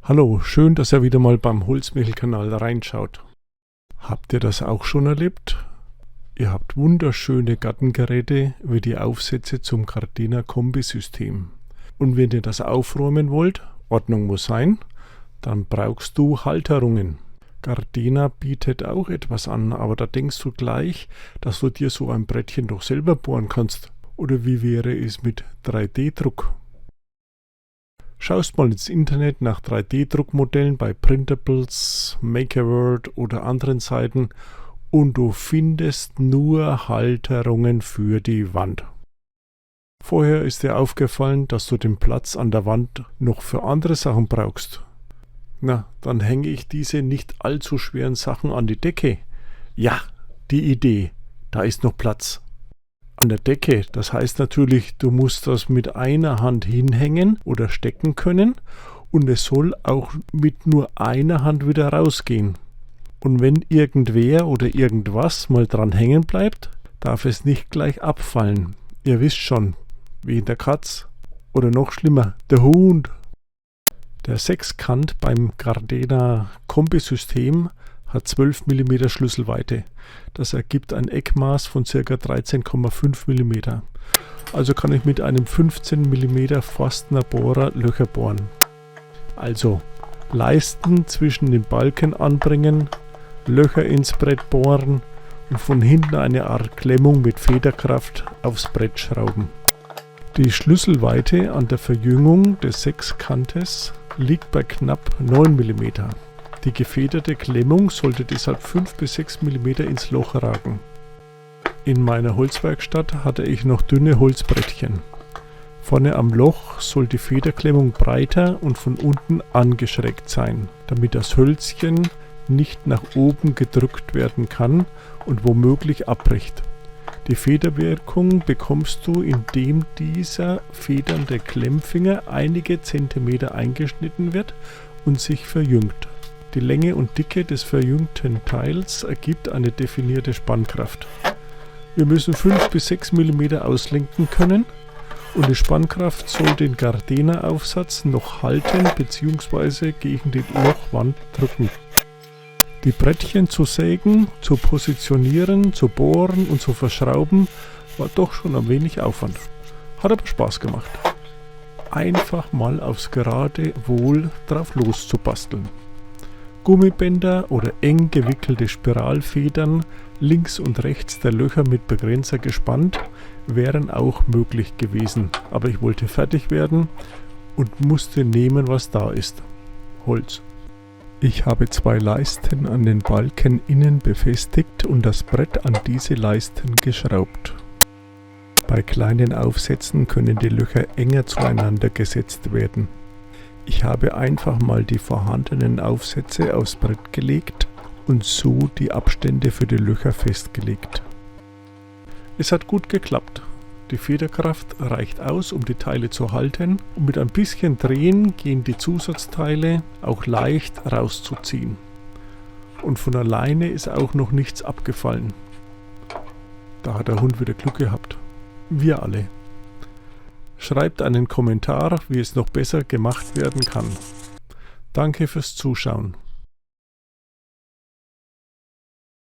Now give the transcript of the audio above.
Hallo, schön, dass ihr wieder mal beim Holzmichel-Kanal reinschaut. Habt ihr das auch schon erlebt? Ihr habt wunderschöne Gartengeräte wie die Aufsätze zum Gardena Kombisystem. Und wenn ihr das aufräumen wollt, Ordnung muss sein, dann brauchst du Halterungen. Gardena bietet auch etwas an, aber da denkst du gleich, dass du dir so ein Brettchen doch selber bohren kannst. Oder wie wäre es mit 3D-Druck? Schaust mal ins Internet nach 3D-Druckmodellen bei Printables, Makerworld oder anderen Seiten und du findest nur Halterungen für die Wand. Vorher ist dir aufgefallen, dass du den Platz an der Wand noch für andere Sachen brauchst. Na, dann hänge ich diese nicht allzu schweren Sachen an die Decke. Ja, die Idee, da ist noch Platz. An der Decke, das heißt natürlich, du musst das mit einer Hand hinhängen oder stecken können und es soll auch mit nur einer Hand wieder rausgehen. Und wenn irgendwer oder irgendwas mal dran hängen bleibt, darf es nicht gleich abfallen. Ihr wisst schon, wie in der Katz oder noch schlimmer, der Hund. Der Sechskant beim Gardena Kombisystem hat 12 mm Schlüsselweite. Das ergibt ein Eckmaß von ca. 13,5 mm. Also kann ich mit einem 15 mm Forstner Bohrer Löcher bohren. Also Leisten zwischen den Balken anbringen, Löcher ins Brett bohren und von hinten eine Art Klemmung mit Federkraft aufs Brett schrauben. Die Schlüsselweite an der Verjüngung des Sechskantes liegt bei knapp 9 mm. Die gefederte Klemmung sollte deshalb 5 bis 6 mm ins Loch ragen. In meiner Holzwerkstatt hatte ich noch dünne Holzbrettchen. Vorne am Loch soll die Federklemmung breiter und von unten angeschrägt sein, damit das Hölzchen nicht nach oben gedrückt werden kann und womöglich abbricht. Die Federwirkung bekommst du, indem dieser federnde Klemmfinger einige Zentimeter eingeschnitten wird und sich verjüngt. Die Länge und Dicke des verjüngten Teils ergibt eine definierte Spannkraft. Wir müssen 5 bis 6 mm auslenken können und die Spannkraft soll den Gardena-Aufsatz noch halten bzw. gegen die Lochwand drücken. Die Brettchen zu sägen, zu positionieren, zu bohren und zu verschrauben war doch schon ein wenig Aufwand. Hat aber Spaß gemacht. Einfach mal aufs Geratewohl drauf loszubasteln. Gummibänder oder eng gewickelte Spiralfedern links und rechts der Löcher mit Begrenzer gespannt wären auch möglich gewesen, aber ich wollte fertig werden und musste nehmen, was da ist: Holz. Ich habe 2 Leisten an den Balken innen befestigt und das Brett an diese Leisten geschraubt. Bei kleinen Aufsätzen können die Löcher enger zueinander gesetzt werden. Ich habe einfach mal die vorhandenen Aufsätze aufs Brett gelegt und so die Abstände für die Löcher festgelegt. Es hat gut geklappt. Die Federkraft reicht aus, um die Teile zu halten, und mit ein bisschen Drehen gehen die Zusatzteile auch leicht rauszuziehen. Und von alleine ist auch noch nichts abgefallen. Da hat der Hund wieder Glück gehabt. Wir alle. Schreibt einen Kommentar, wie es noch besser gemacht werden kann. Danke fürs Zuschauen.